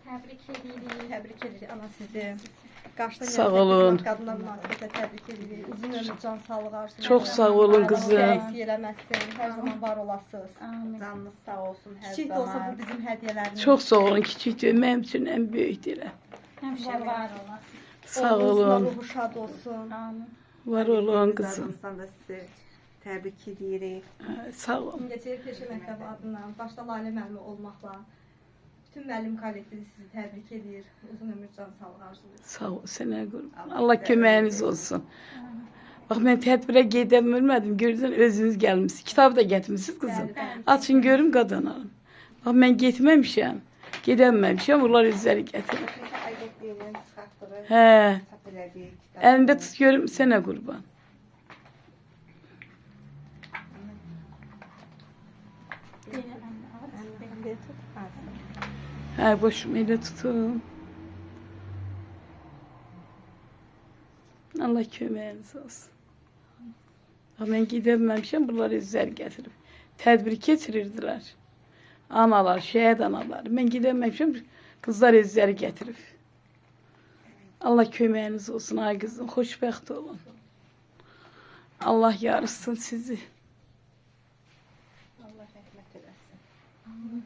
Təbrik edirik ana sizi. Qarşıdan Sağ olun. Qadınlar münasibətlə təbrik edirik. Uzun ömür, can sağlığı arzulayırıq. Çox sağ olun qızım. Eksik eləməsin. Hər zaman var olasınız. Canınız sağ olsun hər Kiçik də olsa zaman. bu bizim hədiyyələrimiz. Çox sağ olun. Kiçikdir. Mənim üçün ən böyükdür. Həmişə var olasın. Sağ Oğlunuzla olun. ruhu şad olsun. Amin. Var olun qızım. Qızımızdan da sizi təbrik edirik. Sağ olun. Mingəçevir Peşə Məktəbi adından, başda Lalə müəllimi olmaqla bütün müəllim kollektivi sizi təbrik edir. Uzun ömür, can sağlığı arzulayır. Sağ ol, sənə qurban. Allah köməyiniz olsun. Bax, mən tədbirə gedə bilmədim. Görürsən, özünüz gəlmişsiniz. Kitab da gətirmişsiniz qızım. Açın görüm qadanalım. Bax, mən getməmişəm. Gedəməmişəm. Onlar özləri gətirir. Çünki aydınlığını çıxartdırır. Hə. Çap elədik. Əlində tut görüm, sənə qurban. Hə, boşum elə tutum. Allah köməyiniz olsun. Bax, mən gedəməmişəm, bunlar özləri gətirib. Tədbir keçirirdilər. Analar, şəhid analar. Mən gedəməmişəm, qızlar özləri gətirib. Allah köməyiniz olsun, ay qızım, xoşbəxt olun. Allah yarısın sizi. Allah rəhmət eləsin.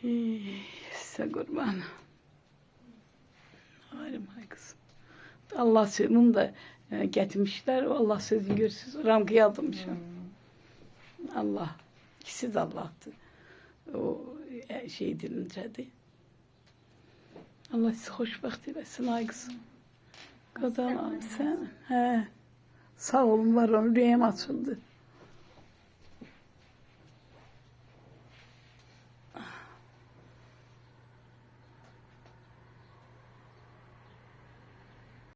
Sizə qurban. Ayrım, ay qızım. Allah sözünü də gətirmişlər. Allah sözünü görürsünüz. Ramqıya adılmışam. Allah. İkisi də Allah'tır. O şey dilincədir. Allah sizi xoşbəxt eləsin, ay qızım. Qadan sən. Hə. Sağ olun, var olun. Ürəyim açıldı.